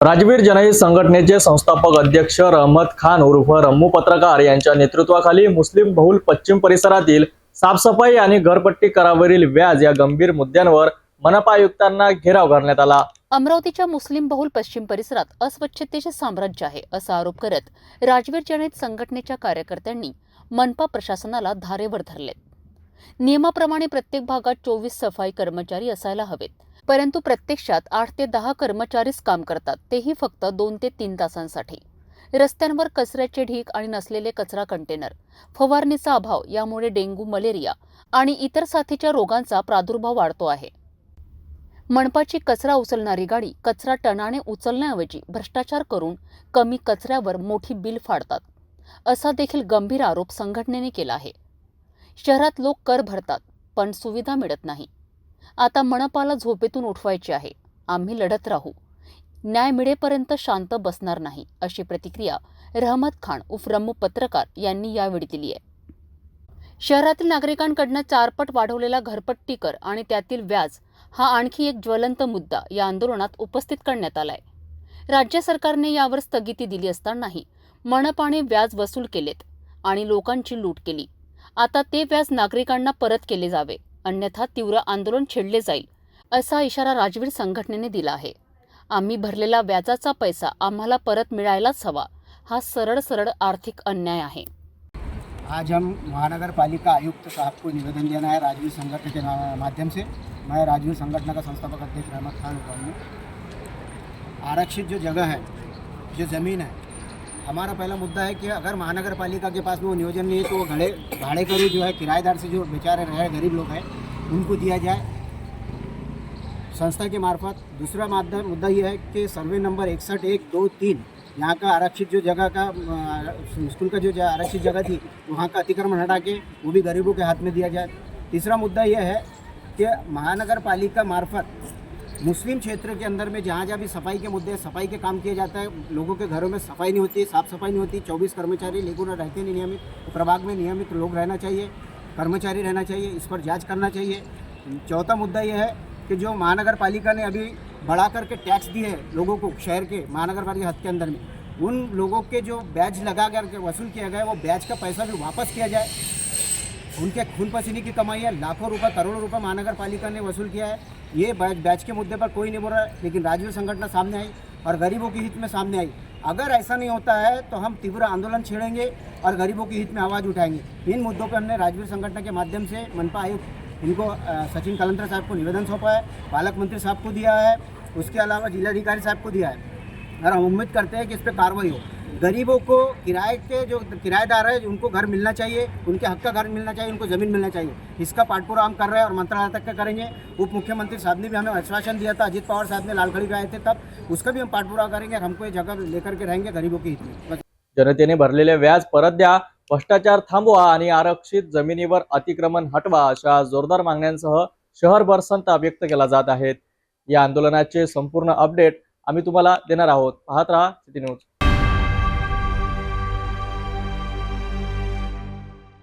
राजवीर जनहित संघटनेचे संस्थापक अध्यक्ष रहमत खान उर्फ रम्मू पत्रकार यांच्या नेतृत्वाखाली मुस्लिम बहुल पश्चिम परिसरातील साफसफाई आणि घरपट्टी करावरील व्याज या गंभीर मुद्द्यांवर मनपा आयुक्तांना घेराव करण्यात आला। अमरावतीच्या मुस्लिम बहुल पश्चिम परिसरात अस्वच्छतेचे साम्राज्य आहे असा आरोप करत राजवीर जनहित संघटनेच्या कार्यकर्त्यांनी मनपा प्रशासनाला धारेवर धरले। नियमाप्रमाणे प्रत्येक भागात 24 सफाई कर्मचारी असायला हवेत, परंतु प्रत्यक्षात 8 ते 10 कर्मचारीच काम करतात, तेही फक्त 2 ते 3 तासांसाठी। रस्त्यांवर कचऱ्याचे ढीग आणि नसलेले कचरा कंटेनर, फवारणीचा अभाव यामुळे डेंग्यू, मलेरिया आणि इतर साथीच्या रोगांचा प्रादुर्भाव वाढतो आहे। मनपाची कचरा उचलणारी गाडी कचरा टनाने उचलण्याऐवजी भ्रष्टाचार करून कमी कचऱ्यावर मोठी बिल फाडतात, असा देखील गंभीर आरोप संघटनेने केला आहे। शहरात लोक कर भरतात पण सुविधा मिळत नाही। आता मनपाला झोपेतून उठवायचे आहे। आम्ही लढत राहू, न्याय मिळेपर्यंत शांत बसणार नाही, अशी प्रतिक्रिया रहमत खान उर्फ रम्मू पत्रकार यांनी यावेळी दिली आहे। शहरातील नागरिकांकडून 4 पट वाढवलेला घरपट्टी कर आणि त्यातील व्याज हा आणखी एक ज्वलंत मुद्दा या आंदोलनात उपस्थित करण्यात आलाय। राज्य सरकारने यावर स्थगिती दिली असतानाही मनपाने व्याज वसूल केलेत आणि लोकांची लूट केली। आता ते व्याज नागरिकांना परत केले जावे, अन्यथा तीव्र आंदोलन छेडले जाईल, असा इशारा राजवीर संघटनेने दिला आहे। आम्ही भरलेला व्याजाचा पैसा आम्हाला परत मिळायलाच हवा, हा सरळ आर्थिक अन्याय आहे। आज हम महानगर पालिका आयुक्त साहब को निवेदन देना है राजवीर संगठन के माध्यम से। मैं राजवीर संगठन का संस्थापक अध्यक्ष रहमत खान हूँ। आरक्षित जो जगह है, जो ज़मीन है, हमारा पहला मुद्दा है कि अगर महानगर पालिका के पास में वो नियोजन नहीं है तो वो भाड़े करू जो है, किराएदार से जो बेचारे रहे गरीब लोग हैं उनको दिया जाए संस्था के मार्फत। दूसरा मुद्दा ये है कि सर्वे नंबर 61-1-2-3 यहाँ का आरक्षित जो जगह का स्कूल का जो आरक्षित जगह थी वहाँ का अतिक्रमण हटा के वो भी गरीबों के हाथ में दिया जाए। तीसरा मुद्दा यह है कि महानगर पालिका मार्फत मुस्लिम क्षेत्र के अंदर में जहाँ भी सफाई के मुद्दे, सफाई के काम किया जाता है, लोगों के घरों में सफाई नहीं होती, साफ़ सफाई नहीं होती, 24 कर्मचारी लेकिन रहते नहीं नियमित, प्रभाग में नियमित लोग रहना चाहिए, कर्मचारी रहना चाहिए, इस पर जाँच करना चाहिए। चौथा मुद्दा यह है कि जो महानगर पालिका ने अभी बढ़ा करके टैक्स दिए है लोगों को, शहर के महानगर पालिका हद के अंदर में उन लोगों के जो ब्याज लगा करके वसूल किया गया वो ब्याज का पैसा भी वापस किया जाए। उनके खून पसीने की कमाई है, लाखों रुपए करोड़ों रुपए महानगर पालिका ने वसूल किया है। ये ब्याज के मुद्दे पर कोई नहीं बोल रहा है, लेकिन राजवीर संगठन सामने आई और गरीबों के हित में सामने आई। अगर ऐसा नहीं होता है तो हम तीव्र आंदोलन छेड़ेंगे और गरीबों के हित में आवाज़ उठाएंगे। इन मुद्दों पर हमने राजवीर संगठन के माध्यम से मनपा आयुक्त इनको सचिन कलंतर साहब को निवेदन सौंपा है, पालक मंत्री साहब को दिया है, उसके अलावा जिलाधिकारी साहब को दिया है और हम उम्मीद करते हैं कि इस पर कार्रवाई हो। गरीबों को किराए के जो किराएदार है उनको घर मिलना चाहिए, उनके हक का घर मिलना चाहिए, उनको ज़मीन मिलना चाहिए। इसका पाठपुरा हम कर रहे हैं और मंत्रालय तक का करेंगे। उप मुख्यमंत्री साहब ने भी हमें आश्वासन दिया था, अजित पवार साहब ने लालखड़ी पे आए थे तब, उसका भी हम पाठपुरा करेंगे और हमको ये जगह लेकर के रहेंगे गरीबों के हित में। जनतेने भरलेले व्याज परत द्या, भ्रष्टाचार थांबवा आणि आरक्षित जमिनीवर अतिक्रमण हटवा अशा जोरदार मागण्यांसह शहरभर संताप व्यक्त केला जात आहेत। या आंदोलनाचे संपूर्ण अपडेट आम्ही तुम्हाला देणार आहोत। पाहत रहा सिटी न्यूज।